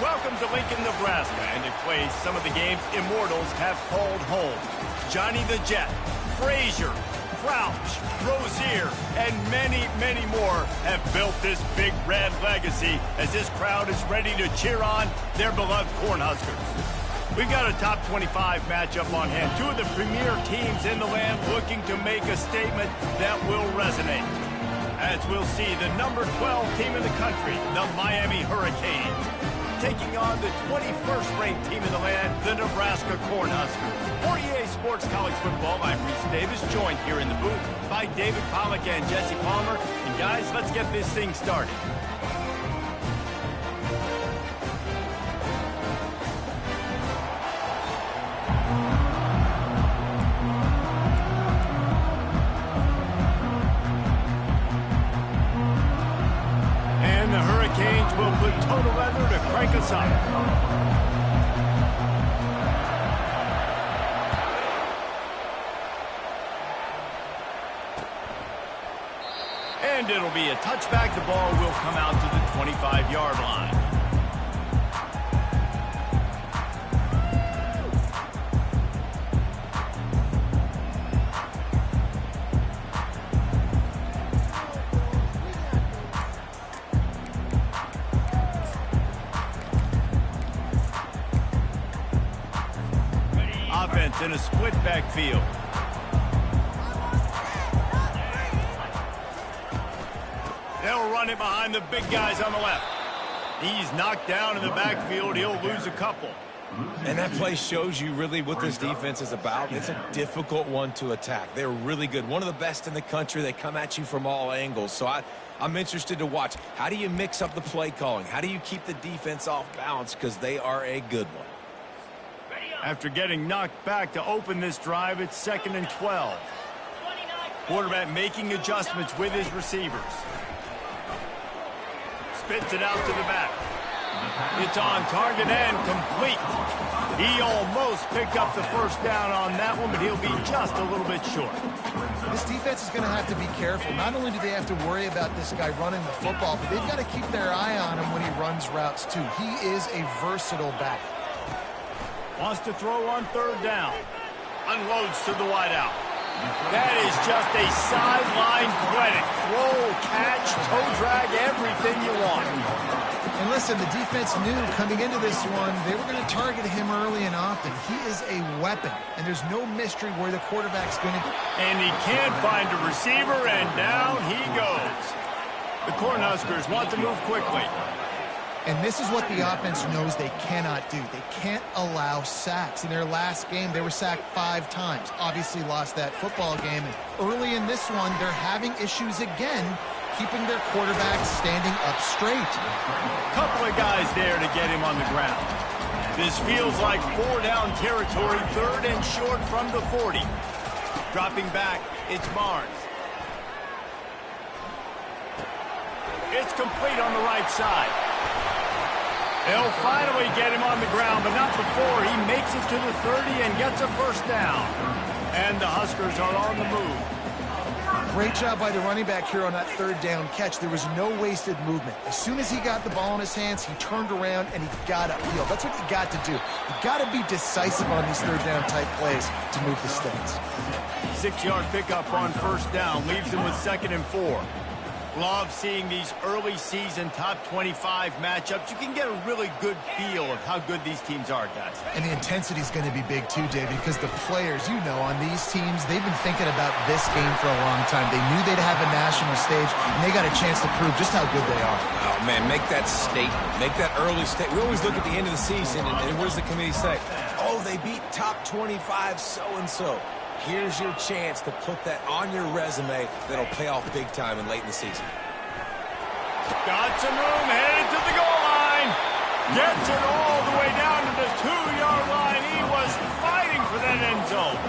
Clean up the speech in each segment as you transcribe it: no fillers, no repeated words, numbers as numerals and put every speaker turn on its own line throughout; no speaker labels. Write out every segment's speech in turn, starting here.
Welcome to Lincoln, Nebraska, and it plays some of the games immortals have called home. Johnny the Jet, Frazier, Crouch, Rozier, and many, many more have built this big red legacy as this crowd is ready to cheer on their beloved Cornhuskers. We've got a top 25 matchup on hand. Two of the premier teams in the land looking to make a statement that will resonate. As we'll see, the number 12 team in the country, the Miami Hurricanes, taking on the 21st ranked team in the land, the Nebraska Cornhuskers. For EA Sports College Football, I'm Reese Davis, joined here in the booth by David Pollack and Jesse Palmer. And guys, let's get this thing started. And the Hurricanes will put total leather to crank us up. And it'll be a touchback. The ball will come out to the 25-yard line. Offense in a split backfield. They'll run it behind the big guys on the left. He's knocked down in the backfield. He'll lose a couple.
And that play shows you really what this defense is about. It's a difficult one to attack. They're really good. One of the best in the country. They come at you from all angles. So I'm interested to watch. How do you mix up the play calling? How do you keep the defense off balance? Because they are a good one.
After getting knocked back to open this drive, it's 2nd and 12. Quarterback making adjustments with his receivers. Spits it out to the back. It's on target and complete. He almost picked up the first down on that one, but he'll be just a little bit short.
This defense is going to have to be careful. Not only do they have to worry about this guy running the football, but they've got to keep their eye on him when he runs routes too. He is a versatile back.
Wants to throw on 3rd down. Unloads to the wideout. That is just a sideline credit. Throw, catch, toe drag, everything you want.
And listen, the defense knew coming into this one, they were going to target him early and often. He is a weapon, and there's no mystery where the quarterback's going to...
And he can't find a receiver, and down he goes. The Cornhuskers want to move quickly.
And this is what the offense knows they cannot do. They can't allow sacks. In their last game, they were sacked 5 times. Obviously lost that football game. And early in this one, they're having issues again, keeping their quarterback standing up straight.
Couple of guys there to get him on the ground. This feels like 4-down territory, 3rd and short from the 40. Dropping back, it's Barnes. It's complete on the right side. They'll finally get him on the ground, but not before he makes it to the 30 and gets a first down. And the Huskers are on the move.
Great job by the running back here on that 3rd down catch. There was no wasted movement. As soon as he got the ball in his hands, he turned around and he got upfield. That's what you got to do. You got to be decisive on these 3rd down type plays to move the sticks.
6-yard pickup on 1st down leaves him with 2nd and 4. Love seeing these early season top 25 matchups. You can get a really good feel of how good these teams are, guys.
And the intensity is going to be big too, David, because the players, you know, on these teams, they've been thinking about this game for a long time. They knew they'd have a national stage, and they got a chance to prove just how good they are.
Oh, man, make that statement. Make that early statement. We always look at the end of the season, and what does the committee say? Oh, they beat top 25 so-and-so. Here's your chance to put that on your resume that'll pay off big time and late in the season.
Got some room, headed to the goal line. Gets it all the way down to the 2-yard line. He was fighting for that end zone.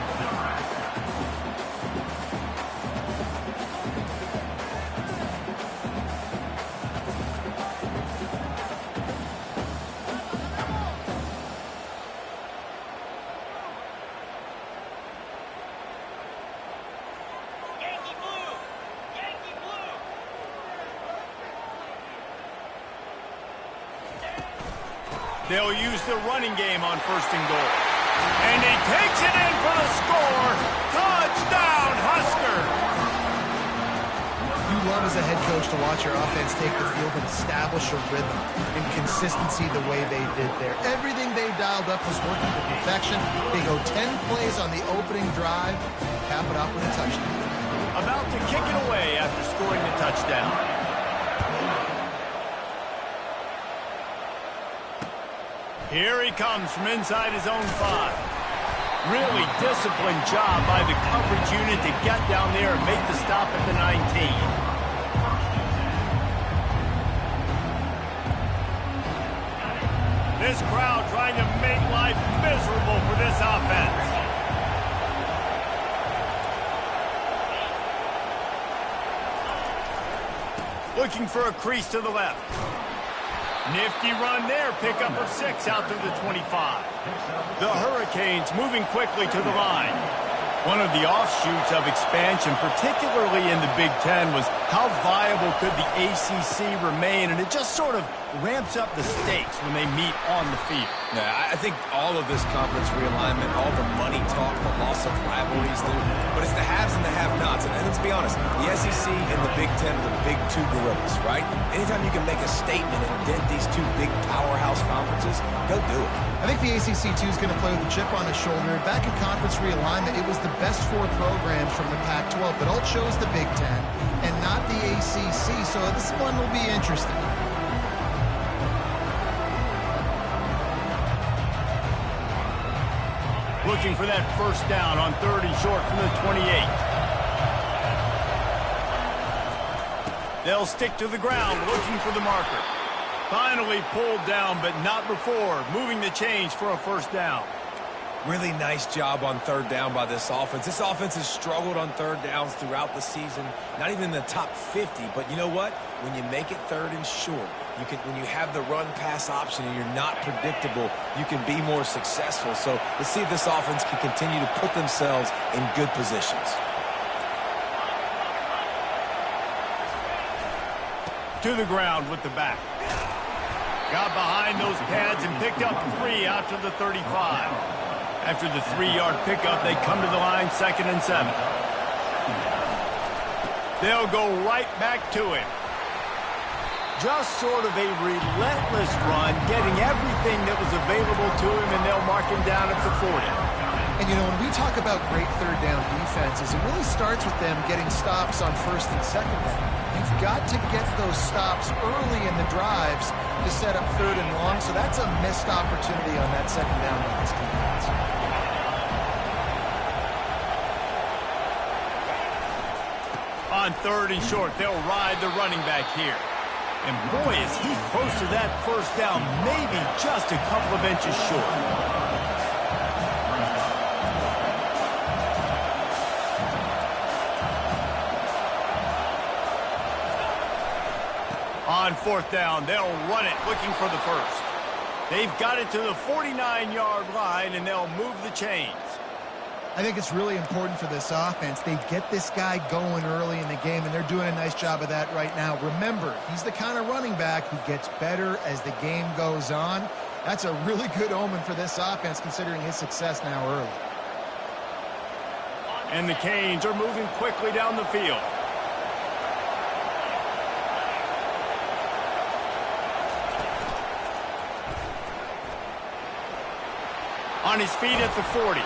They'll use the running game on 1st and goal. And he takes it in for the score. Touchdown, Huskers!
You love as a head coach to watch your offense take the field and establish a rhythm and consistency the way they did there. Everything they dialed up was working to perfection. They go 10 plays on the opening drive, cap it off with a touchdown.
About to kick it away after scoring the touchdown. Here he comes from inside his own 5. Really disciplined job by the coverage unit to get down there and make the stop at the 19. This crowd trying to make life miserable for this offense. Looking for a crease to the left. Nifty run there, pickup of 6 out to the 25. The Hurricanes moving quickly to the line. One of the offshoots of expansion, particularly in the Big Ten, was how viable could the ACC remain, and it just sort of ramps up the stakes when they meet on the field.
Yeah, I think all of this conference realignment, all the money talk, the loss of rivalries, but it's the haves and the have-nots. And let's be honest, the SEC and the Big Ten are the big two gorillas, right? Anytime you can make a statement and dent these two big powerhouse conferences, go do it.
I think the ACC, too, is going to play with a chip on his shoulder. Back in conference realignment, it was the best 4 programs from the Pac-12, but all chose the Big Ten and not the ACC, so this one will be interesting.
Looking for that 1st down on 3rd and short from the 28. They'll stick to the ground looking for the marker. Finally pulled down, but not before moving the chains for a 1st down.
Really nice job on 3rd down by this offense. This offense has struggled on 3rd downs throughout the season, not even in the top 50. But you know what? When you make it 3rd and short, when you have the run-pass option and you're not predictable, you can be more successful. So let's see if this offense can continue to put themselves in good positions.
To the ground with the back. Got behind those pads and picked up 3 out to the 35. After the 3-yard pickup, they come to the line 2nd and 7. They'll go right back to him. Just sort of a relentless run, getting everything that was available to him, and they'll mark him down at the 40.
And, you know, when we talk about great 3rd down defenses, it really starts with them getting stops on 1st and 2nd down. You've got to get those stops early in the drives to set up 3rd and long, so that's a missed opportunity on that 2nd down by this defense.
On 3rd and short, they'll ride the running back here. And boy, is he close to that 1st down, maybe just a couple of inches short. On 4th down, they'll run it, looking for the 1st. They've got it to the 49-yard line, and they'll move the chains.
I think it's really important for this offense. They get this guy going early in the game, and they're doing a nice job of that right now. Remember, he's the kind of running back who gets better as the game goes on. That's a really good omen for this offense, considering his success now early.
And the Canes are moving quickly down the field. On his feet at the 40.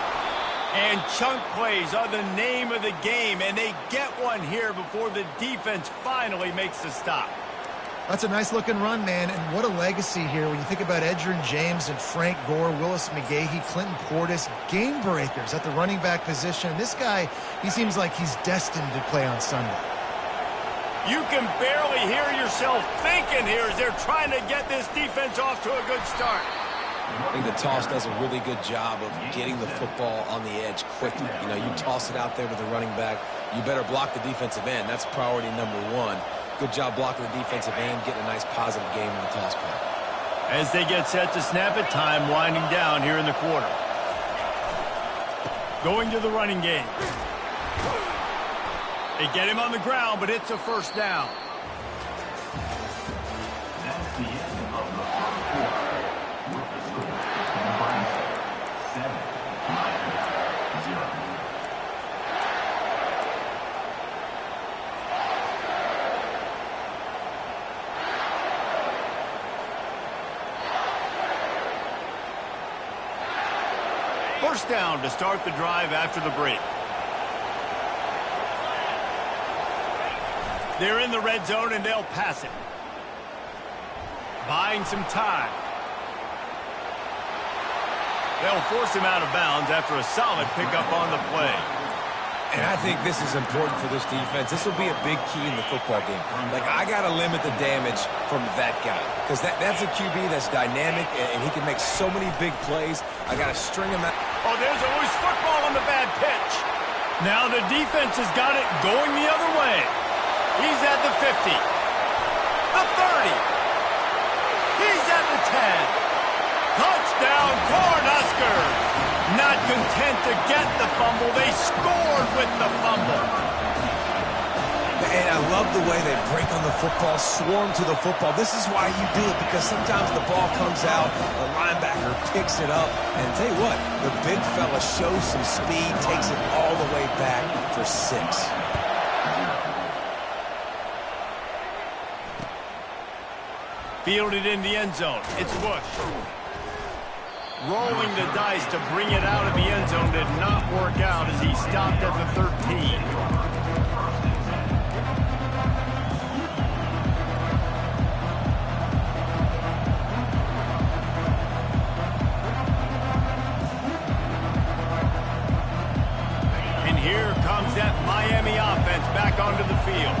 And chunk plays are the name of the game, and they get one here before the defense finally makes the stop.
That's a nice-looking run, man, and what a legacy here when you think about Edgerrin James and Frank Gore, Willis McGahee, Clinton Portis, game breakers at the running back position. This guy, he seems like he's destined to play on Sunday.
You can barely hear yourself thinking here as they're trying to get this defense off to a good start.
I think the toss does a really good job of getting the football on the edge quickly. You know, you toss it out there to the running back, you better block the defensive end. That's priority number 1. Good job blocking the defensive end, getting a nice positive game in the toss play.
As they get set to snap it, time winding down here in the quarter. Going to the running game. They get him on the ground, but it's a 1st down. First down to start the drive after the break. They're in the red zone, and they'll pass it. Buying some time. They'll force him out of bounds after a solid pickup on the play.
And I think this is important for this defense. This will be a big key in the football game. Like, I got to limit the damage from that guy. Because that's a QB that's dynamic, and he can make so many big plays. I got to string him out.
Oh, there's always football on the bad pitch. Now the defense has got it going the other way. He's at the 50. The 30. He's at the 10. Touchdown, Cornhuskers! Not content to get the fumble, they scored with the fumble.
And I love the way they break on the football, swarm to the football. This is why you do it, because sometimes the ball comes out, the linebacker picks it up, and tell you what, the big fella shows some speed, takes it all the way back for 6.
Fielded in the end zone. It's Bush. Rolling the dice to bring it out of the end zone did not work out as he stopped at the 13. And here comes that Miami offense back onto the field.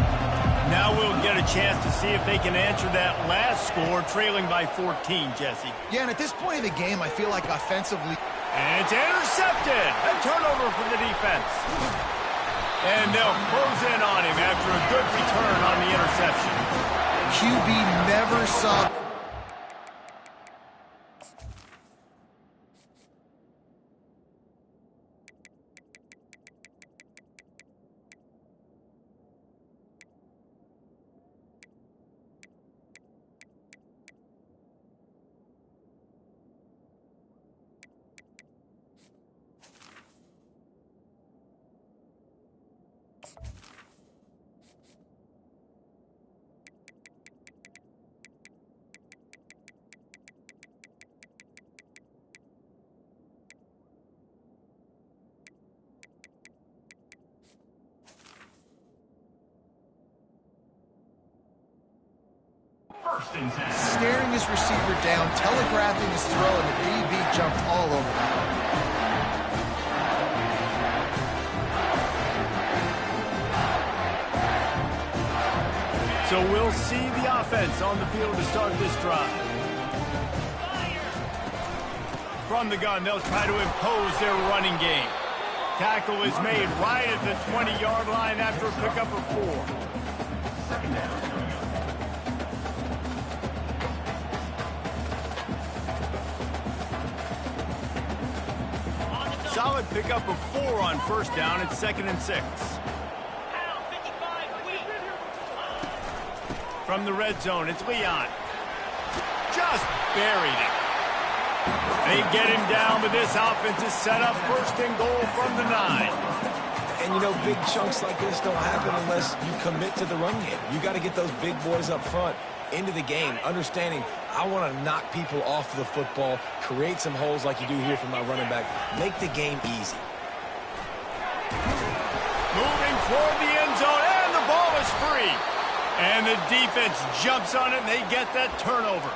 Now we'll get a chance to see if they can answer that last score, trailing by 14, Jesse.
Yeah, and at this point in the game, I feel like offensively...
And it's intercepted. A turnover for the defense. And they'll close in on him after a good return on the interception.
QB never saw... Staring his receiver down, telegraphing his throw, and the DB jumped all over him.
So we'll see the offense on the field to start this drive. From the gun, they'll try to impose their running game. Tackle is made right at the 20-yard line after a pickup of 4. Second down. Solid pickup of 4 on first down. It's 2nd and 6. From the red zone, it's Leon. Just buried it. They get him down, but this offense is set up 1st and goal from the 9.
And, you know, big chunks like this don't happen unless you commit to the run game. You got to get those big boys up front into the game, understanding I want to knock people off the football, create some holes like you do here from my running back, make the game easy.
Moving toward the end zone, and the ball is free. And the defense jumps on it, and they get that turnover.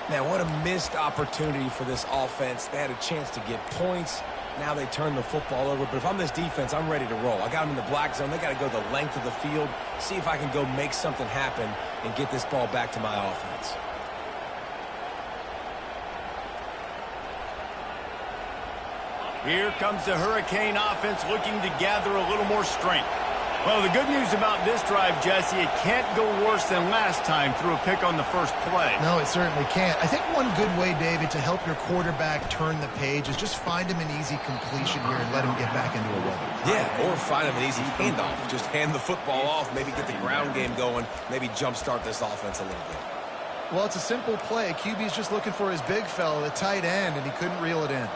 Man, what a missed opportunity for this offense. They had a chance to get points. Now they turn the football over. But if I'm this defense, I'm ready to roll. I got them in the black zone. They got to go the length of the field, see if I can go make something happen and get this ball back to my offense.
Here comes the Hurricane offense looking to gather a little more strength. Well, the good news about this drive, Jesse, it can't go worse than last time through a pick on the first play.
No, it certainly can't. I think one good way, David, to help your quarterback turn the page is just find him an easy completion here and let him get back into a rhythm.
Yeah, or find him an easy handoff. Just hand the football off, maybe get the ground game going, maybe jumpstart this offense a little bit.
Well, it's a simple play. QB's just looking for his big fella, the tight end, and he couldn't reel it in.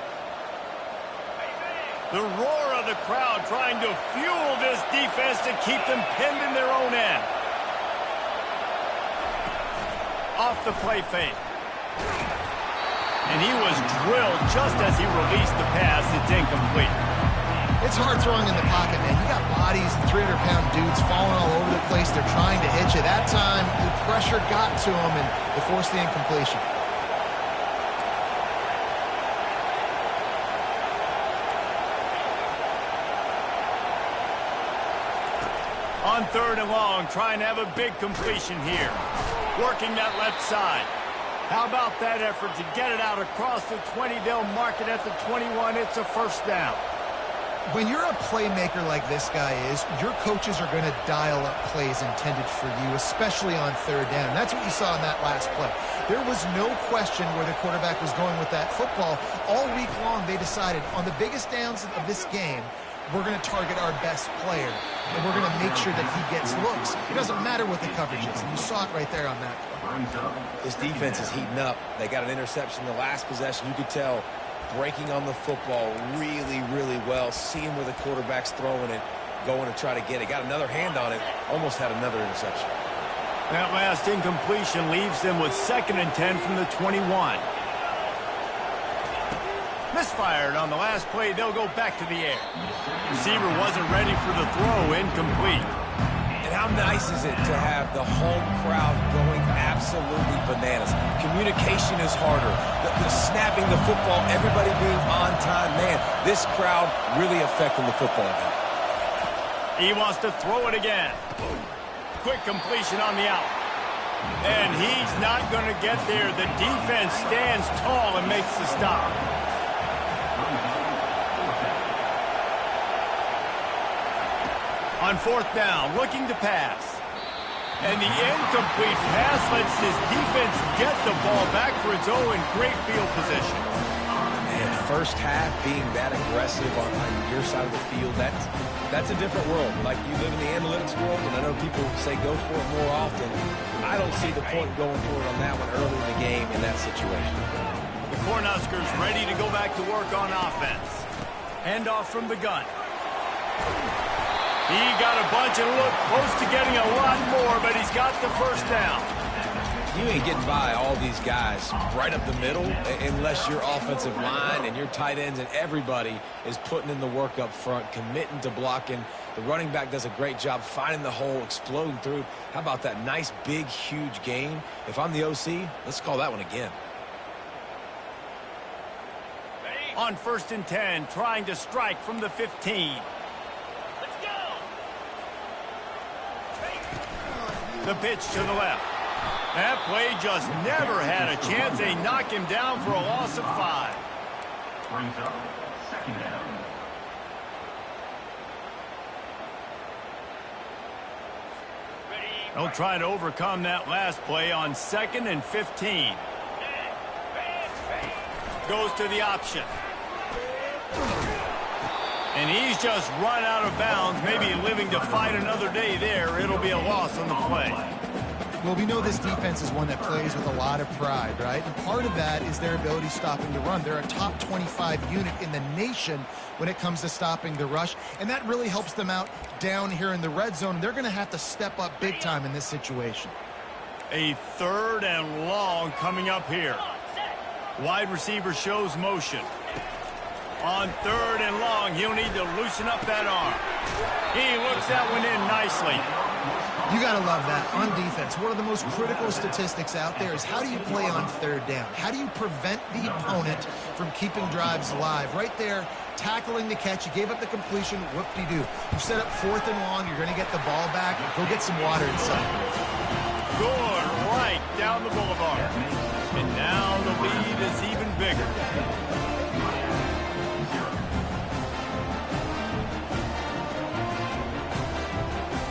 The roar of the crowd trying to fuel this defense to keep them pinned in their own end. Off the play fake. And he was drilled just as he released the pass. It's incomplete.
It's hard throwing in the pocket, man. You got bodies and 300-pound dudes falling all over the place. They're trying to hit you. That time, the pressure got to him, and they forced the incompletion.
On 3rd and long, trying to have a big completion here. Working that left side. How about that effort to get it out across the 20? They'll mark it at the 21. It's a first down.
When you're a playmaker like this guy is, your coaches are going to dial up plays intended for you, especially on 3rd down. That's what you saw in that last play. There was no question where the quarterback was going with that football. All week long, they decided on the biggest downs of this game, we're going to target our best player, and we're going to make sure that he gets looks. It doesn't matter what the coverage is, and you saw it right there on that play.
This defense is heating up. They got an interception the last possession. You could tell breaking on the football really, really well, seeing where the quarterback's throwing it, going to try to get it. Got another hand on it, almost had another interception.
That last incompletion leaves them with 2nd and 10 from the 21. Misfired on the last play. They'll go back to the air. Receiver wasn't ready for the throw. Incomplete.
And how nice is it to have the home crowd going absolutely bananas? Communication is harder. The snapping the football, everybody being on time. Man, this crowd really affecting the football game.
He wants to throw it again. Quick completion on the out. And he's not going to get there. The defense stands tall and makes the stop. On 4th down, looking to pass. And the incomplete pass lets his defense get the ball back for its own great field position.
And first half being that aggressive on your side of the field, that's a different world. Like, you live in the analytics world, and I know people say go for it more often. I don't see the point going for it on that one early in the game in that situation.
The Cornhuskers ready to go back to work on offense. Handoff from the gun. He got a bunch and looked close to getting a lot more, but he's got the first down.
You ain't getting by all these guys right up the middle unless your offensive line and your tight ends and everybody is putting in the work up front, committing to blocking. The running back does a great job finding the hole, exploding through. How about that nice, big, huge gain? If I'm the OC, let's call that one again.
On 1st and 10, trying to strike from the 15. The pitch to the left. That play just never had a chance. They knock him down for a loss of 5.
Brings up 2nd down.
They'll try to overcome that last play on 2nd and 15. Goes to the option. And he's just run out of bounds, maybe living to fight another day there. It'll be a loss on the play.
Well, we know this defense is one that plays with a lot of pride, right? And part of that is their ability stopping the run. They're a top 25 unit in the nation when it comes to stopping the rush, and that really helps them out down here in the red zone. They're going to have to step up big time in this situation.
A 3rd and long coming up here. Wide receiver shows motion. On 3rd and long, he'll need to loosen up that arm. He looks that one in nicely.
You got to love that. On defense, one of the most critical statistics out there is how do you play on 3rd down? How do you prevent the opponent from keeping drives alive? Right there, tackling the catch. You gave up the completion. Whoop-de-doo. You set up 4th and long. You're going to get the ball back. Go get some water inside.
Good right down the boulevard. And now the lead is even bigger.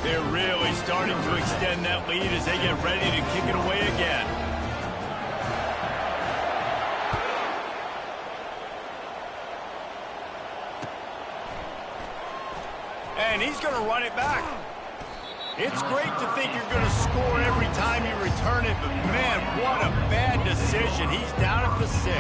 They're really starting to extend that lead as they get ready to kick it away again. And he's going to run it back. It's great to think you're going to score every time you return it, but man, what a bad decision. He's down at the 6.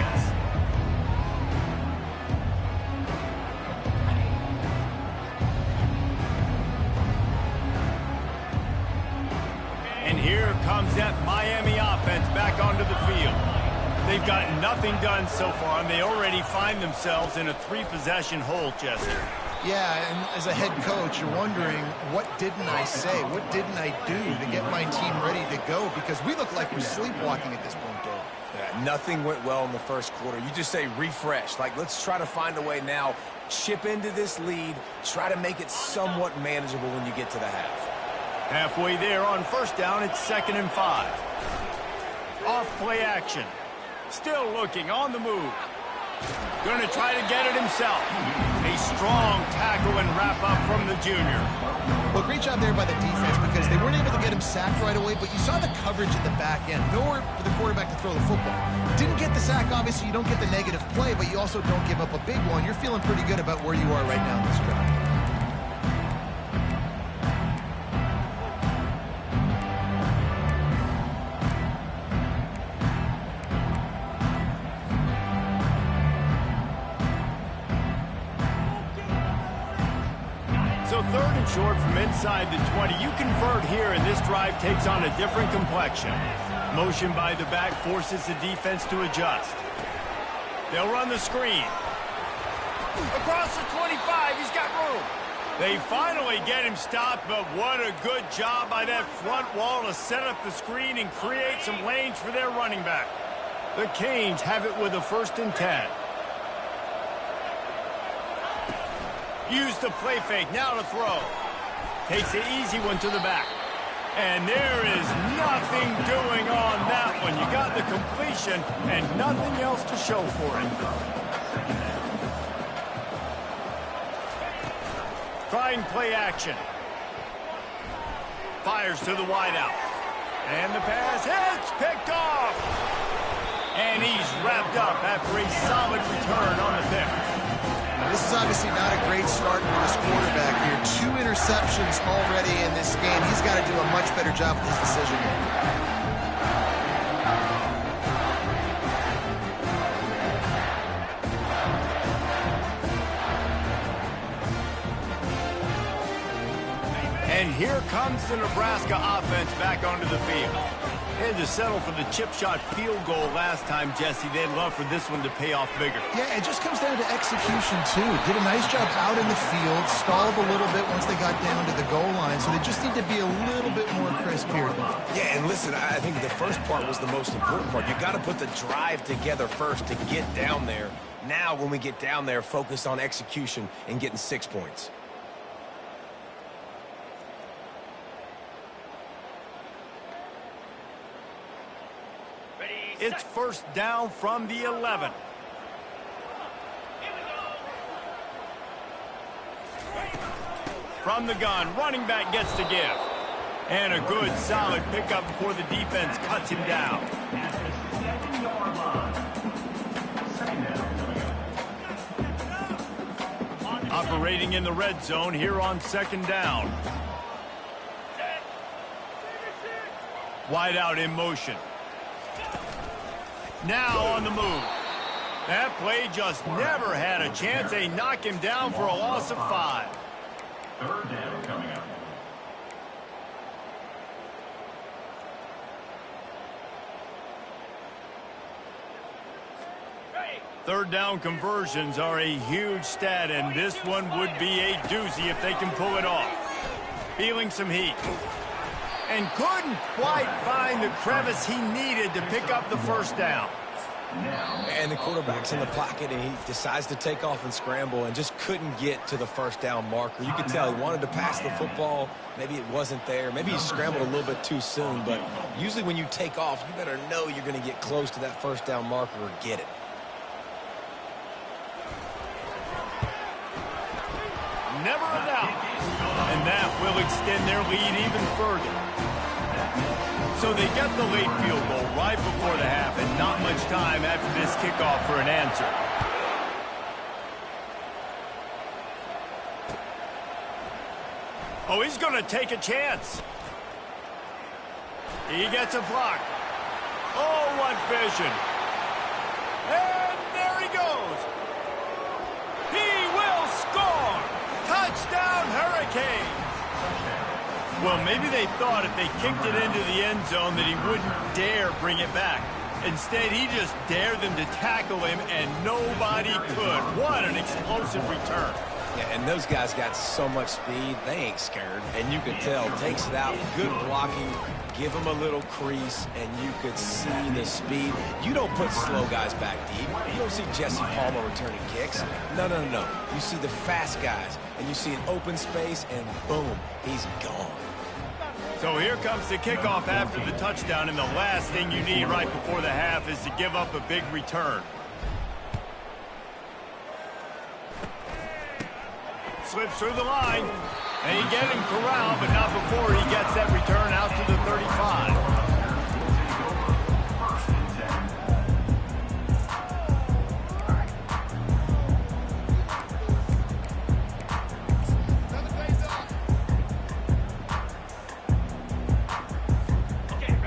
And here comes that Miami offense back onto the field. They've gotten nothing done so far, and they already find themselves in a 3-possession hole, Jesse.
Yeah, and as a head coach, you're wondering, what didn't I say? What didn't I do to get my team ready to go? Because we look like we're sleepwalking at this point, Dave.
Yeah, nothing went well in the first quarter. You just say refresh. Like, let's try to find a way now. Chip into this lead. Try to make it somewhat manageable when you get to the half.
Halfway there on first down, it's 2nd and 5. Off play action. Still looking on the move. Going to try to get it himself. A strong tackle and wrap up from the junior.
Well, great job there by the defense because they weren't able to get him sacked right away, but you saw the coverage at the back end. Nowhere for the quarterback to throw the football. Didn't get the sack, obviously. You don't get the negative play, but you also don't give up a big one. You're feeling pretty good about where you are right now in this drive.
So 3rd and short from inside the 20. You convert here, and this drive takes on a different complexion. Motion by the back forces the defense to adjust. They'll run the screen. Across the 25, he's got room. They finally get him stopped, but what a good job by that front wall to set up the screen and create some lanes for their running back. The Canes have it with a 1st and 10. Use the play fake, now to throw. Takes the easy one to the back. And there is nothing doing on that one. You got the completion and nothing else to show for it. Trying play action. Fires to the wideout. And the pass hits, picked off. And he's wrapped up after a solid return on the pick.
This is obviously not a great start for this quarterback here. 2 interceptions already in this game. He's got to do a much better job with his decision making.
And here comes the Nebraska offense back onto the field. They had to settle for the chip shot field goal last time, Jesse. They'd love for this one to pay off bigger.
Yeah, it just comes down to execution, too. Did a nice job out in the field, stalled a little bit once they got down to the goal line, so they just need to be a little bit more crisp here.
Yeah, and listen, I think the first part was the most important part. You got to put the drive together first to get down there. Now, when we get down there, focus on execution and getting 6 points.
It's 1st down from the 11. From the gun, running back gets to give. And a good, solid pickup before the defense cuts him down. Operating in the red zone here on 2nd down. Wide out in motion. Now on the move. That play just never had a chance. They knock him down for a loss of 5.
3rd down coming up.
Third down conversions are a huge stat, and this one would be a doozy if they can pull it off. Feeling some heat. And couldn't quite find the crevice he needed to pick up the 1st down.
And the quarterback's in the pocket, and he decides to take off and scramble and just couldn't get to the 1st down marker. You could tell he wanted to pass the football. Maybe it wasn't there. Maybe he scrambled a little bit too soon. But usually when you take off, you better know you're going to get close to that 1st down marker or get it.
Never a doubt. And that will extend their lead even further. So they get the late field goal right before the half, and not much time after this kickoff for an answer. Oh, he's going to take a chance. He gets a block. Oh, what vision. And there he goes. He will score. Touchdown, Hurricanes. Well, maybe they thought if they kicked it into the end zone that he wouldn't dare bring it back. Instead, he just dared them to tackle him, and nobody could. What an explosive return.
Yeah, and those guys got so much speed, they ain't scared. And you can tell, takes it out, good blocking, give them a little crease, and you could see the speed. You don't put slow guys back deep. You don't see Jesse Palmer returning kicks. No, no, no, no. You see the fast guys, and you see an open space, and boom, he's gone.
So here comes the kickoff after the touchdown, and the last thing you need right before the half is to give up a big return. Slips through the line, and he gets him corralled, but not before he gets that return out to the 35.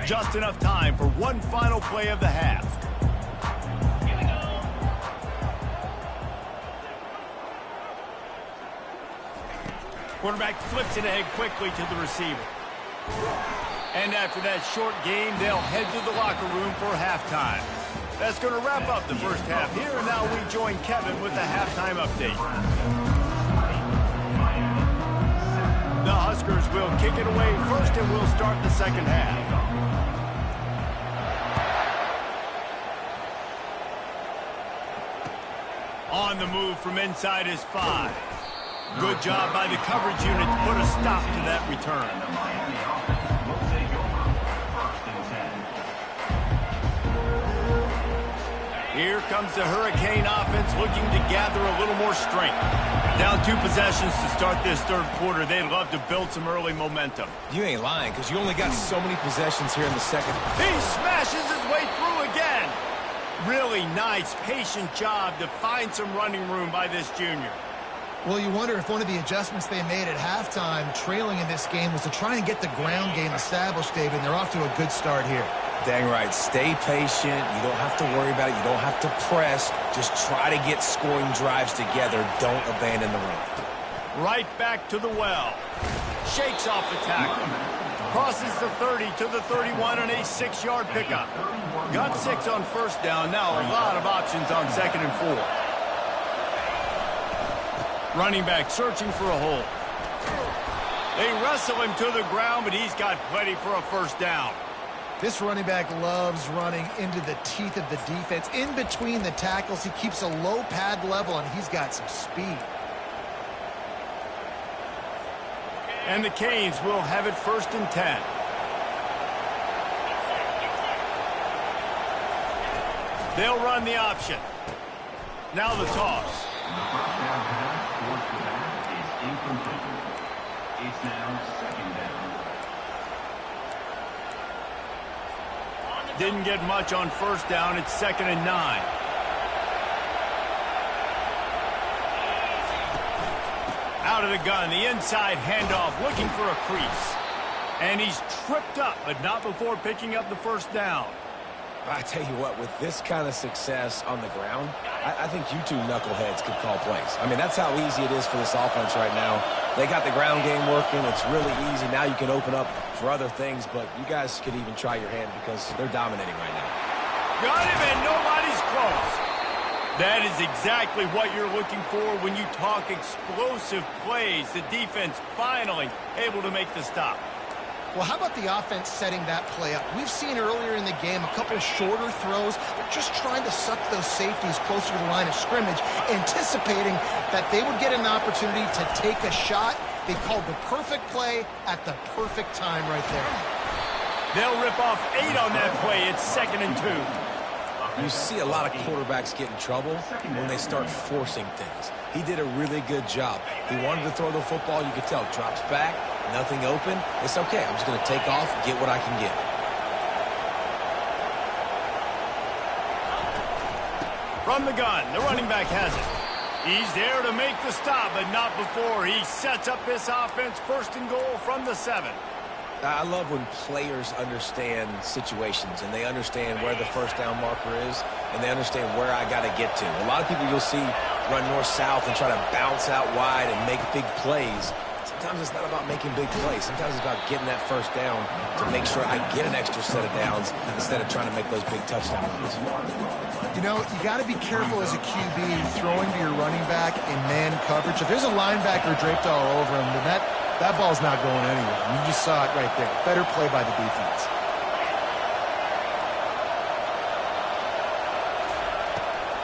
Just enough time for one final play of the half. Quarterback flips it ahead quickly to the receiver. And after that short game, they'll head to the locker room for halftime. That's going to wrap up the first half here, and now we join Kevin with the halftime update. The Huskers will kick it away first, and we'll start the second half. On the move from inside his 5. Good job by the coverage unit to put a stop to that return. Here comes the Hurricane offense looking to gather a little more strength. Down 2 possessions to start this third quarter. They'd love to build some early momentum.
You ain't lying, because you only got so many possessions here in the second.
He smashes his way through again. Really nice, patient job to find some running room by this junior.
Well, you wonder if one of the adjustments they made at halftime, trailing in this game, was to try and get the ground game established, David, and they're off to a good start here.
Dang right. Stay patient. You don't have to worry about it. You don't have to press. Just try to get scoring drives together. Don't abandon the run.
Right back to the well. Shakes off the tackle. Crosses the 30 to the 31 on a 6-yard pickup. Got 6 on first down. Now a lot of options on 2nd and 4. Running back searching for a hole. They wrestle him to the ground, but he's got plenty for a first down.
This running back loves running into the teeth of the defense. In between the tackles, he keeps a low pad level, and he's got some speed.
And the Canes will have it 1st and 10. They'll run the option. Now the toss.
The first down pass towards the back is incomplete. It's now 2nd down.
Didn't get much on first down. It's 2nd and 9. Out of the gun, the inside handoff, looking for a crease. And he's tripped up, but not before picking up the first down.
I tell you what, with this kind of success on the ground, I think you two knuckleheads could call plays. I mean, that's how easy it is for this offense right now. They got the ground game working. It's really easy. Now you can open up for other things, but you guys could even try your hand because they're dominating right now.
Got him, and nobody's close. That is exactly what you're looking for when you talk explosive plays. The defense finally able to make the stop.
Well, how about the offense setting that play up? We've seen earlier in the game a couple shorter throws. They're just trying to suck those safeties closer to the line of scrimmage, anticipating that they would get an opportunity to take a shot. They called the perfect play at the perfect time right there.
They'll rip off 8 on that play. It's 2nd and 2.
You see a lot of quarterbacks get in trouble when they start forcing things. He did a really good job. He wanted to throw the football. You could tell. Drops back, nothing open. It's okay. I'm just going to take off, get what I can get.
From the gun, the running back has it. He's there to make the stop, but not before he sets up this offense 1st and goal from the 7.
I love when players understand situations and they understand where the first down marker is and they understand where I got to get to. A lot of people you'll see run north-south and try to bounce out wide and make big plays. Sometimes it's not about making big plays. Sometimes it's about getting that first down to make sure I get an extra set of downs instead of trying to make those big touchdown runs.
You know, you got to be careful as a QB throwing to your running back in man coverage. If there's a linebacker draped all over him, then that ball's not going anywhere. You just saw it right there. Better play by the defense.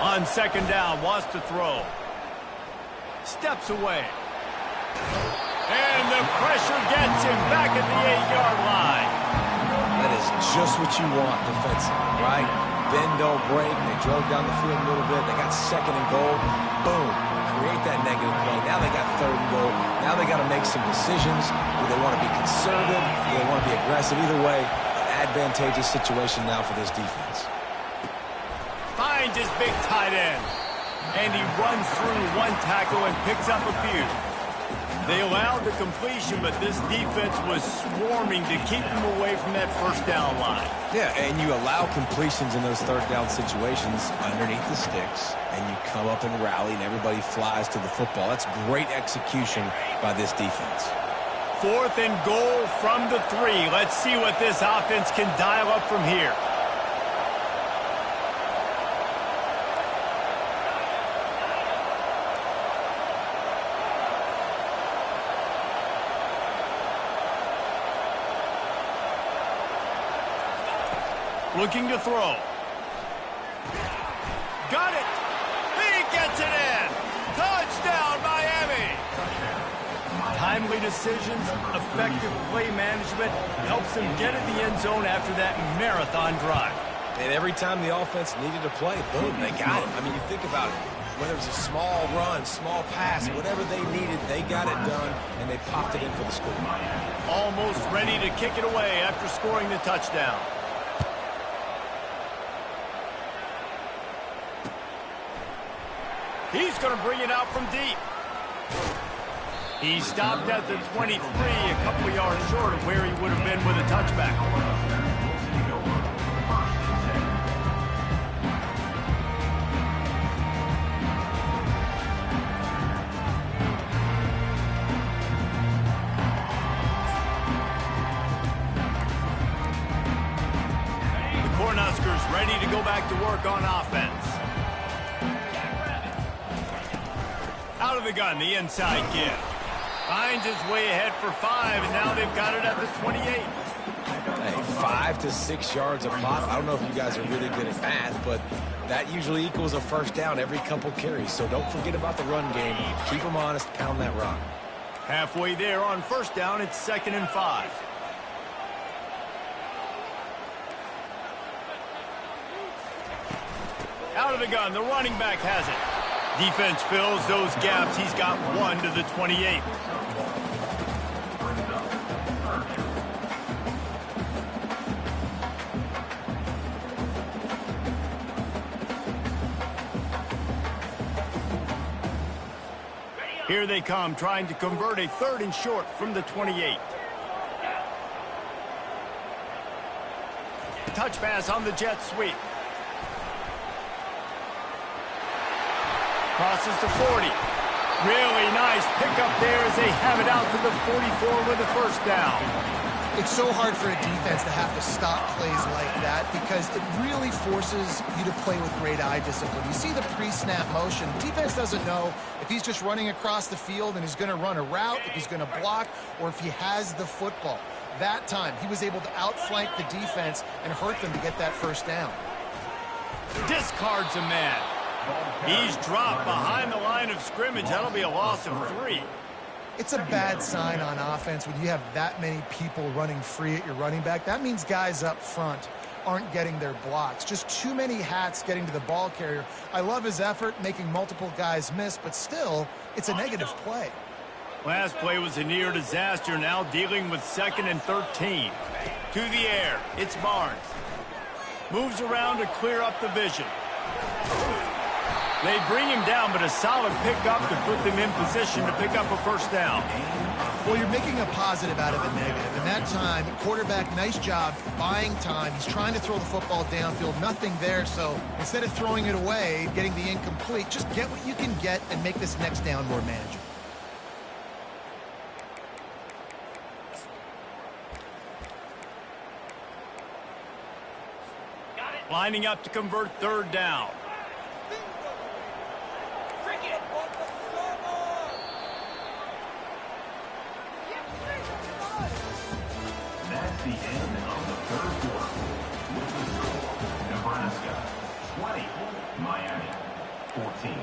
On second down, wants to throw. Steps away. And the pressure gets him back at the 8-yard line.
That is just what you want defensively, right? Bend, don't break. They drove down the field a little bit. They got second and goal. Boom. Create that negative play. Now they got third and goal. Now they got to make some decisions. Do they want to be conservative? Do they want to be aggressive? Either way, an advantageous situation now for this defense.
Finds his big tight end. And he runs through one tackle and picks up a few. They allowed the completion, but this defense was swarming to keep him away from that first down line.
Yeah, and you allow completions in those third down situations underneath the sticks, and you come up and rally, and everybody flies to the football. That's great execution by this defense.
Fourth and goal from the 3. Let's see what this offense can dial up from here. Looking to throw. Got it. He gets it in. Touchdown, Miami. Timely decisions, effective play management helps them get in the end zone after that marathon drive.
And every time the offense needed to play, boom, they got it. I mean, you think about it. Whether it was a small run, small pass, whatever they needed, they got it done, and they popped it in for the score.
Almost ready to kick it away after scoring the touchdown. He's going to bring it out from deep. He stopped at the 23, a couple of yards short of where he would have been with a touchback. The Cornhuskers ready to go back to work on offense. Out of the gun, the inside give. Finds his way ahead for 5, and now they've got it at the 28.
Hey, 5 to 6 yards a pop. I don't know if you guys are really good at math, but that usually equals a first down every couple carries. So don't forget about the run game. Keep them honest, pound that rock.
Halfway there on first down, it's 2nd and 5. Out of the gun, the running back has it. Defense fills those gaps. He's got 1 to the 28. Here they come, trying to convert a 3rd and short from the 28. Touch pass on the jet sweep. Crosses to 40. Really nice pickup there as they have it out to the 44 with a first down.
It's so hard for a defense to have to stop plays like that because it really forces you to play with great eye discipline. You see the pre-snap motion. Defense doesn't know if he's just running across the field and he's going to run a route, if he's going to block, or if he has the football. That time, he was able to outflank the defense and hurt them to get that first down.
Discards a man. He's dropped behind the line of scrimmage. That'll be a loss of 3.
It's a bad sign on offense when you have that many people running free at your running back. That means guys up front aren't getting their blocks. Just too many hats getting to the ball carrier. I love his effort, making multiple guys miss, but still, it's a negative play.
Last play was a near disaster. Now dealing with 2nd and 13. To the air. It's Barnes. Moves around to clear up the vision. They bring him down, but a solid pickup to put them in position to pick up a first down.
Well, you're making a positive out of a negative. And that time, quarterback, nice job buying time. He's trying to throw the football downfield. Nothing there, so instead of throwing it away, getting the incomplete, just get what you can get and make this next down more manageable.
Lining up to convert third down.
That's the end of the third quarter. With the score, Nebraska 20, Miami 14.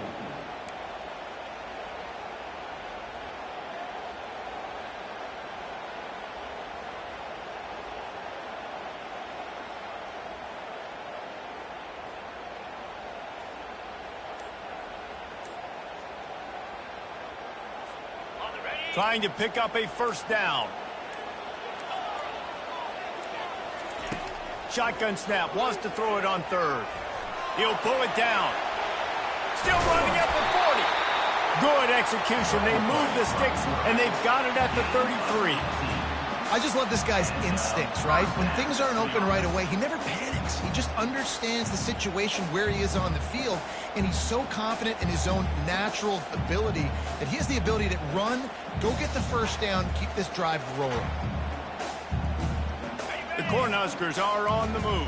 Trying to pick up a first down. Shotgun snap, wants to throw it on third. He'll pull it down. Still running at the 40. Good execution. They move the sticks, and they've got it at the 33.
I just love this guy's instincts, right? When things aren't open right away, he never panics. He just understands the situation where he is on the field, and he's so confident in his own natural ability that he has the ability to run, go get the first down, keep this drive rolling.
The Cornhuskers are on the move.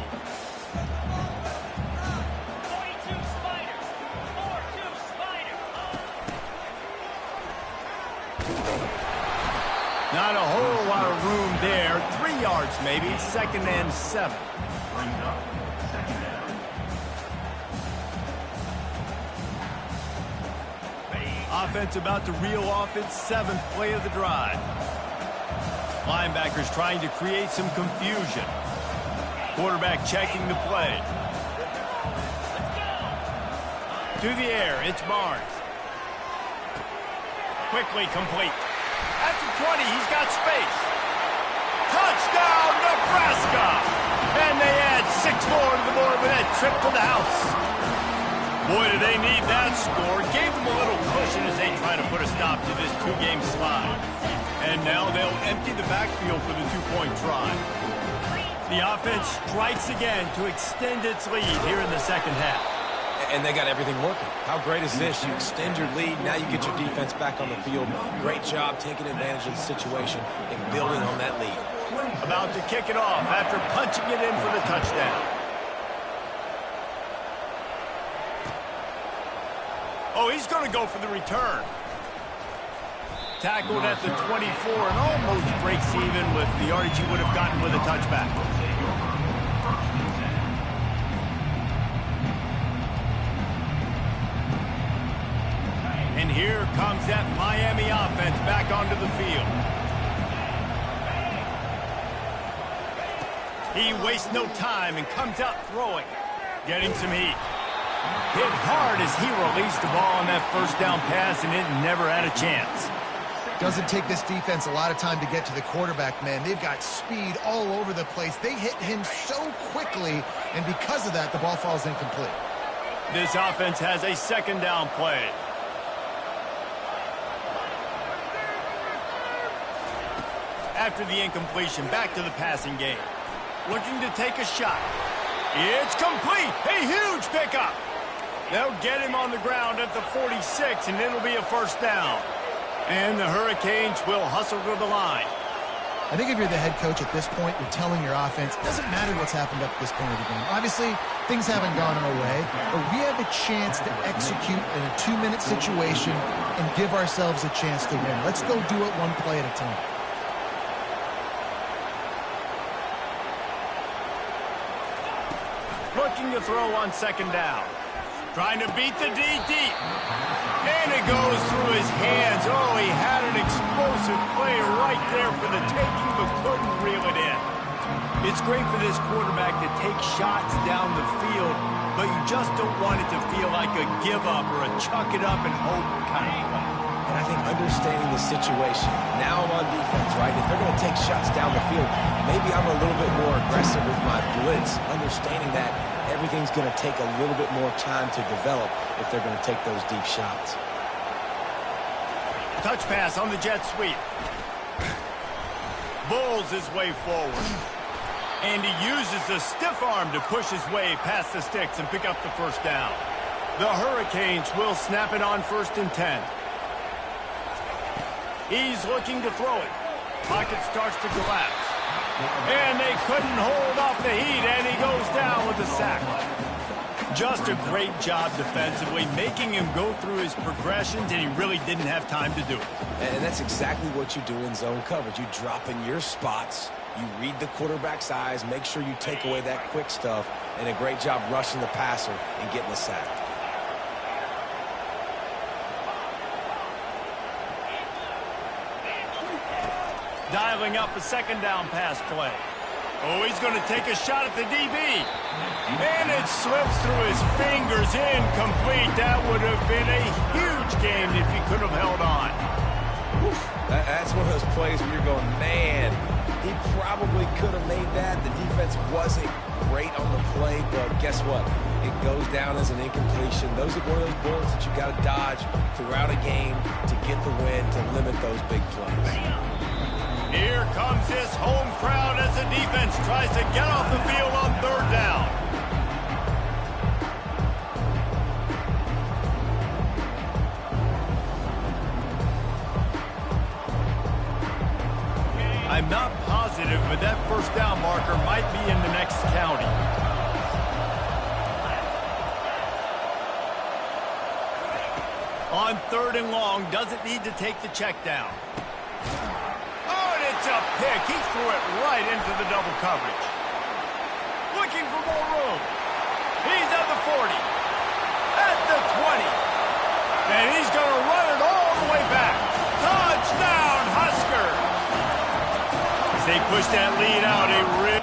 Not a whole lot of room there. 3 yards maybe. 2nd and 7.
Brings up second down.
Offense about to reel off its 7th play of the drive. Linebackers trying to create some confusion. Quarterback checking the play. To the air, it's Barnes. Quickly complete. At the 20, he's got space. Touchdown, Nebraska! And they add 6 more to the board with that trip to the house. Boy, do they need that score. Gave them a little cushion as they try to put a stop to this 2-game slide. And now they'll empty the backfield for the 2-point try. The offense strikes again to extend its lead here in the second half.
And they got everything working. How great is this? You extend your lead, now you get your defense back on the field. Great job taking advantage of the situation and building on that lead.
About to kick it off after punching it in for the touchdown. Oh, he's going to go for the return. Tackled at the 24 and almost breaks even with the yardage he would have gotten with a touchback. And here comes that Miami offense back onto the field. He wastes no time and comes out throwing. Getting some heat. Hit hard as he released the ball on that first down pass, and it never had a chance.
Doesn't take this defense a lot of time to get to the quarterback, man. They've got speed all over the place. They hit him so quickly, and because of that, the ball falls incomplete.
This offense has a 2nd down play. After the incompletion, back to the passing game. Looking to take a shot. It's complete. A huge pickup. They'll get him on the ground at the 46, and it'll be a first down. And the Hurricanes will hustle to the line.
I think if you're the head coach at this point, you're telling your offense, it doesn't matter what's happened up to this point of the game. Obviously, things haven't gone our way, but we have a chance to execute in a 2-minute situation and give ourselves a chance to win. Let's go do it one play at a time.
Looking to throw on 2nd down. Trying to beat the D deep. And it goes through his hands. Oh, he had an explosive play right there for the taking, but couldn't reel it in. It's great for this quarterback to take shots down the field, but you just don't want it to feel like a give-up or a chuck it up and hope kind of play.
And I think understanding the situation, now I'm on defense, right? If they're going to take shots down the field, maybe I'm a little bit more aggressive with my blitz, understanding that everything's going to take a little bit more time to develop if they're going to take those deep shots.
Touch pass on the jet sweep. Bowls his way forward. And he uses the stiff arm to push his way past the sticks and pick up the first down. The Hurricanes will snap it on 1st and 10. He's looking to throw it. Pocket starts to collapse. And they couldn't hold off the heat, and he goes down with a sack. Just a great job defensively, making him go through his progressions, and he really didn't have time to do it.
And that's exactly what you do in zone coverage. You drop in your spots, you read the quarterback's eyes, make sure you take away that quick stuff, and a great job rushing the passer and getting the sack.
Dialing up a second down pass play. Oh, he's going to take a shot at the DB. And it slips through his fingers, incomplete. That would have been a huge game if he could have held on.
That's one of those plays where you're going, man, he probably could have made that. The defense wasn't great on the play, but guess what? It goes down as an incompletion. Those are one of those bullets that you got to dodge throughout a game to get the win, to limit those big plays.
Here comes his home crowd as the defense tries to get off the field on third down. I'm not positive, but that first down marker might be in the next county. On third and long, doesn't need to take the check down. It's a pick. He threw it right into the double coverage. Looking for more room. He's at the 40. At the 20. And he's going to run it all the way back. Touchdown, Husker. As they push that lead out, a rip.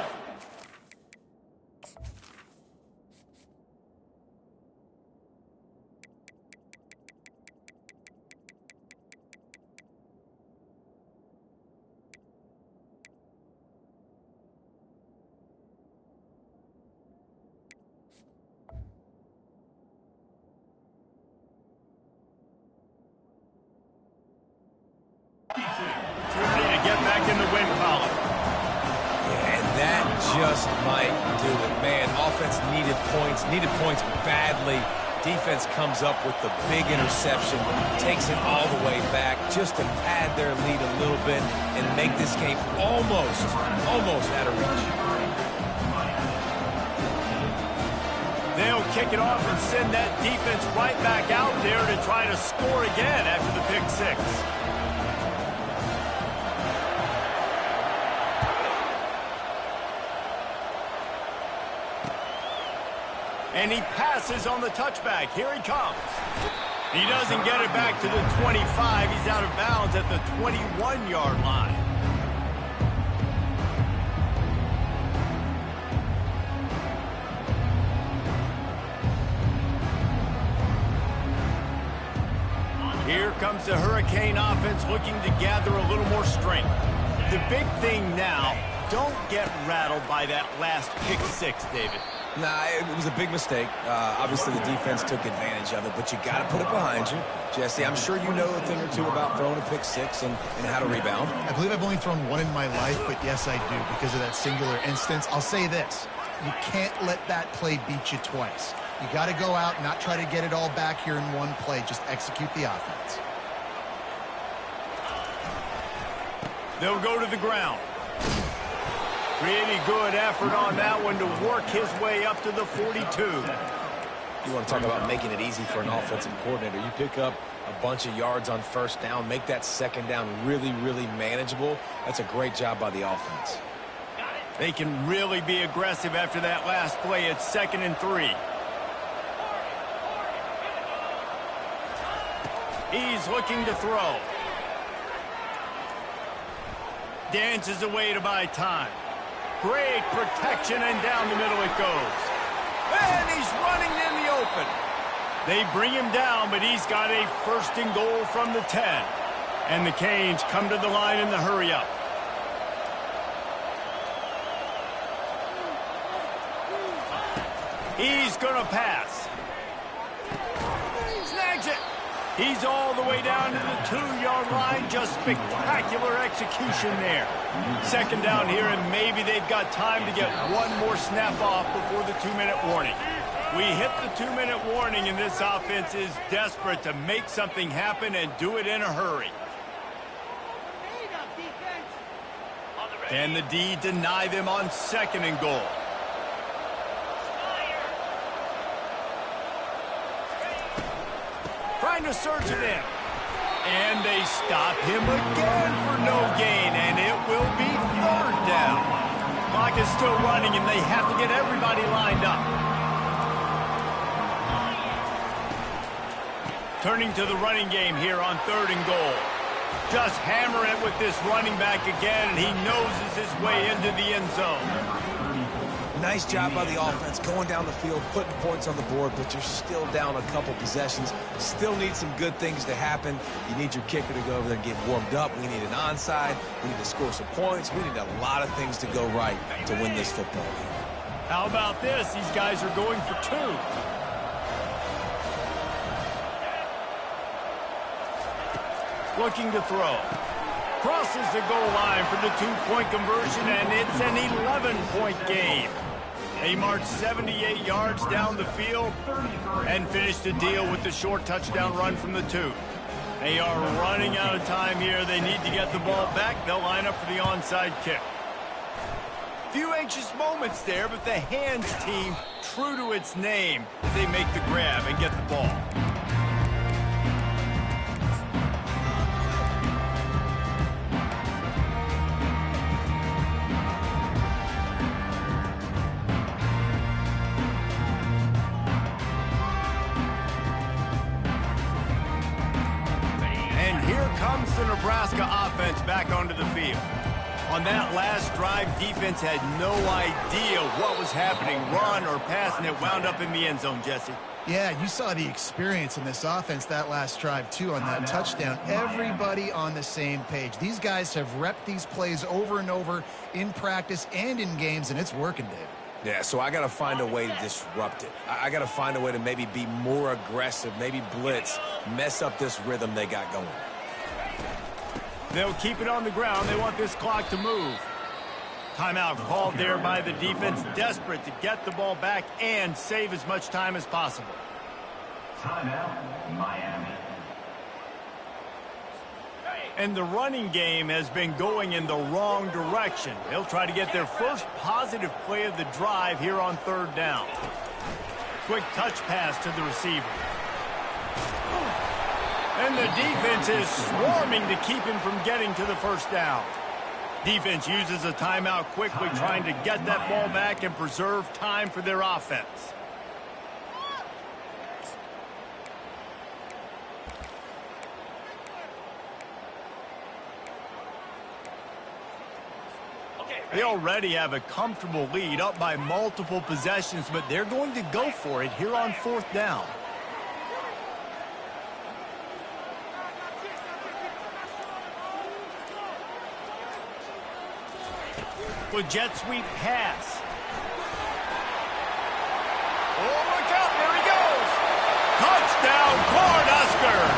To get back in the win column.
And that just might do it. Man, offense needed points badly. Defense comes up with the big interception, takes it all the way back just to pad their lead a little bit and make this game almost out of reach.
They'll kick it off and send that defense right back out there to try to score again after the pick six. And he passes on the touchback. Here he comes. He doesn't get it back to the 25. He's out of bounds at the 21-yard line. Here comes the Hurricane offense looking to gather a little more strength. The big thing now, don't get rattled by that last pick six, David.
Nah, it was a big mistake. Obviously, the defense took advantage of it, but you got to put it behind you. Jesse, I'm sure you know a thing or two about throwing a pick six and how to rebound.
I believe I've only thrown one in my life, but yes, I do because of that singular instance. I'll say this. You can't let that play beat you twice. You got to go out and not try to get it all back here in one play. Just execute the offense.
They'll go to the ground. Pretty good effort on that one to work his way up to the 42.
You want to talk about making it easy for an offensive coordinator. You pick up a bunch of yards on first down, make that second down really manageable. That's a great job by the offense.
They can really be aggressive after that last play. It's 2nd and 3. He's looking to throw. Dances away to buy time. Great protection, and down the middle it goes. And he's running in the open. They bring him down, but he's got a 1st and goal from the 10. And the Canes come to the line in the hurry-up. He's going to pass. Snags it. He's all the way down to the 2-yard line. Just spectacular execution there. 2nd down here, and maybe they've got time to get one more snap off before the 2-minute warning. We hit the 2-minute warning, and this offense is desperate to make something happen and do it in a hurry. Can the D deny them on 2nd and goal? Trying to surge it in. And they stop him again for no gain, and it will be 3rd down. Clock is still running, and they have to get everybody lined up. Turning to the running game here on 3rd and goal. Just hammer it with this running back again, and he noses his way into the end zone.
Nice job by the offense going down the field, putting points on the board, but you're still down a couple possessions. Still need some good things to happen. You need your kicker to go over there and get warmed up. We need an onside. We need to score some points. We need a lot of things to go right to win this football game.
How about this? These guys are going for 2. Looking to throw. Crosses the goal line for the 2-point conversion, and it's an 11-point game. They marched 78 yards down the field and finished the deal with the short touchdown run from the 2. They are running out of time here. They need to get the ball back. They'll line up for the onside kick. Few anxious moments there, but the hands team, true to its name, as they make the grab and get the ball. Comes the Nebraska offense back onto the field. On that last drive, defense had no idea what was happening, run or pass, and it wound up in the end zone, Jesse.
Yeah, you saw the experience in this offense that last drive, too, on that touchdown. Everybody on the same page. These guys have repped these plays over and over in practice and in games, and it's working, Dave.
Yeah, so I got to find a way to disrupt it. I got to find a way to maybe be more aggressive, maybe blitz, mess up this rhythm they got going.
They'll keep it on the ground. They want this clock to move. Timeout called there by the defense, desperate to get the ball back and save as much time as possible.
Timeout, Miami.
And the running game has been going in the wrong direction. They'll try to get their first positive play of the drive here on 3rd down. Quick touch pass to the receiver. And the defense is swarming to keep him from getting to the 1st down. Defense uses a timeout quickly, trying to get that ball back and preserve time for their offense. They already have a comfortable lead, up by multiple possessions, but they're going to go for it here on 4th down. With jet sweep pass. Oh, look out, there he goes. Touchdown, Cornhuskers.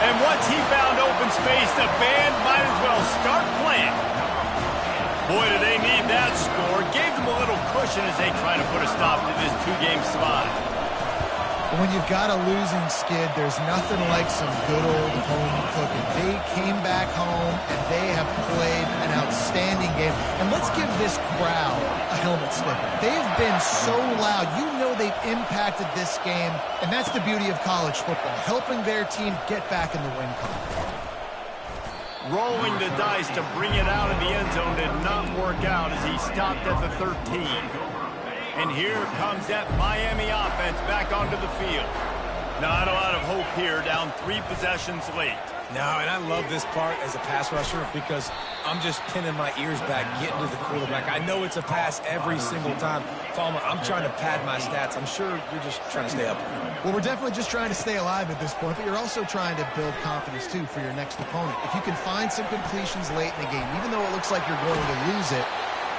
And once he found open space, the band might as well start playing. Boy, do they need that score. Gave them a little cushion as they try to put a stop to this 2-game slide.
When you've got a losing skid, there's nothing like some good old home cooking. They came back home, and they have played an outstanding game. And let's give this crowd a helmet slip. They've been so loud. You know they've impacted this game, and that's the beauty of college football, helping their team get back in the win column.
Rolling the dice to bring it out of the end zone did not work out as he stopped at the 13. And here comes that Miami offense back onto the field. Not a lot of hope here, down 3 possessions late.
No, and I love this part as a pass rusher because I'm just pinning my ears back, getting to the quarterback. I know it's a pass every single time. Palmer, I'm trying to pad my stats. I'm sure you're just trying to stay up.
Well, we're definitely just trying to stay alive at this point, but you're also trying to build confidence, too, for your next opponent. If you can find some completions late in the game, even though it looks like you're going to lose it,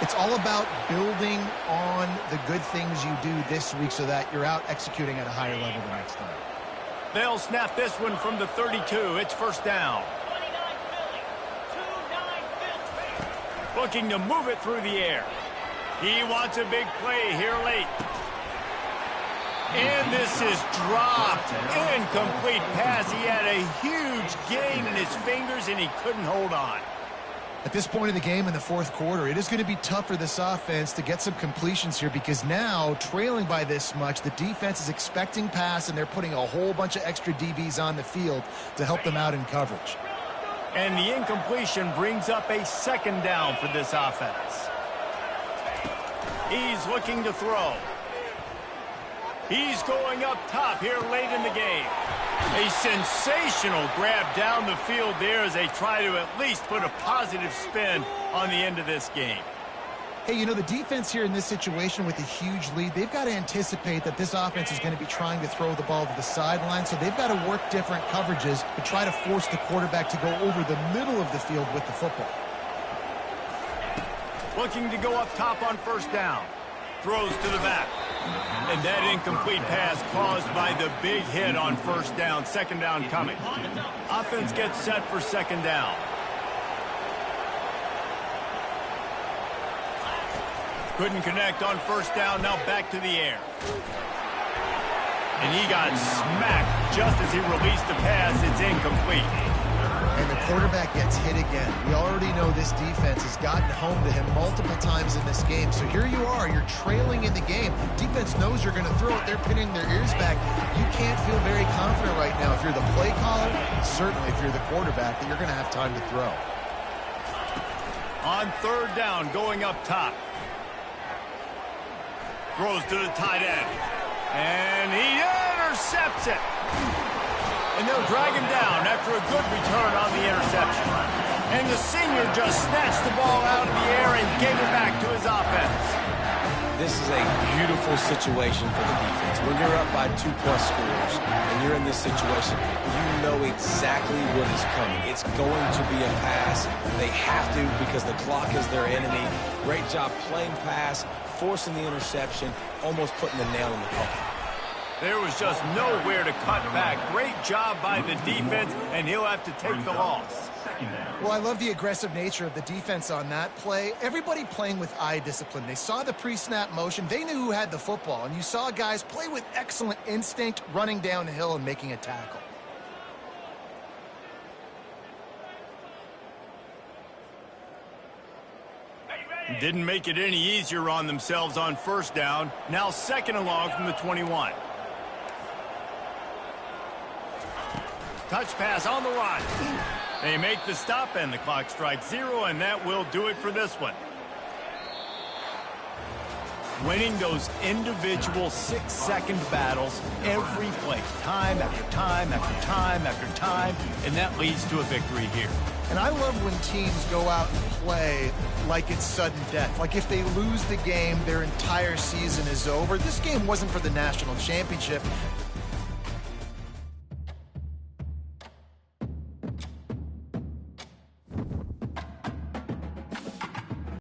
it's all about building on the good things you do this week so that you're out executing at a higher level the next time.
They'll snap this one from the 32. It's 1st down. Looking to move it through the air. He wants a big play here late. And this is dropped. Incomplete pass. He had a huge gain in his fingers, and he couldn't hold on.
At this point in the game in the fourth quarter, it is going to be tough for this offense to get some completions here because now, trailing by this much, the defense is expecting pass, and they're putting a whole bunch of extra DBs on the field to help them out in coverage.
And the incompletion brings up a second down for this offense. He's looking to throw. He's going up top here late in the game. A sensational grab down the field there as they try to at least put a positive spin on the end of this game.
Hey, you know, the defense here in this situation with a huge lead, they've got to anticipate that this offense is going to be trying to throw the ball to the sideline, so they've got to work different coverages to try to force the quarterback to go over the middle of the field with the football.
Looking to go up top on first down. Throws to the back. And that incomplete pass caused by the big hit on first down. Second down coming. Offense gets set for second down. Couldn't connect on first down. Now back to the air. And he got smacked just as he released the pass. It's incomplete.
And the quarterback gets hit again. We already know this defense has gotten home to him multiple times in this game. So here you are, you're trailing in the game. Defense knows you're going to throw it. They're pinning their ears back. You can't feel very confident right now if you're the play caller, certainly if you're the quarterback, that you're going to have time to throw.
On third down, going up top. Throws to the tight end. And he intercepts it. And they'll drag him down after a good return on the interception. And the senior just snatched the ball out of the air and gave it back to his offense.
This is a beautiful situation for the defense. When you're up by 2+ scores and you're in this situation, you know exactly what is coming. It's going to be a pass. They have to because the clock is their enemy. Great job playing pass, forcing the interception, almost putting the nail in the coffin.
There was just nowhere to cut back. Great job by the defense, and he'll have to take the loss.
Well, I love the aggressive nature of the defense on that play. Everybody playing with eye discipline. They saw the pre-snap motion. They knew who had the football, and you saw guys play with excellent instinct, running downhill and making a tackle.
Didn't make it any easier on themselves on first down. Now second and long from the 21. Touch pass on the run. They make the stop, and the clock strikes 0, and that will do it for this one. Winning those individual 6-second battles every play, time after time after time after time, and that leads to a victory here.
And I love when teams go out and play like it's sudden death. Like if they lose the game, their entire season is over. This game wasn't for the national championship.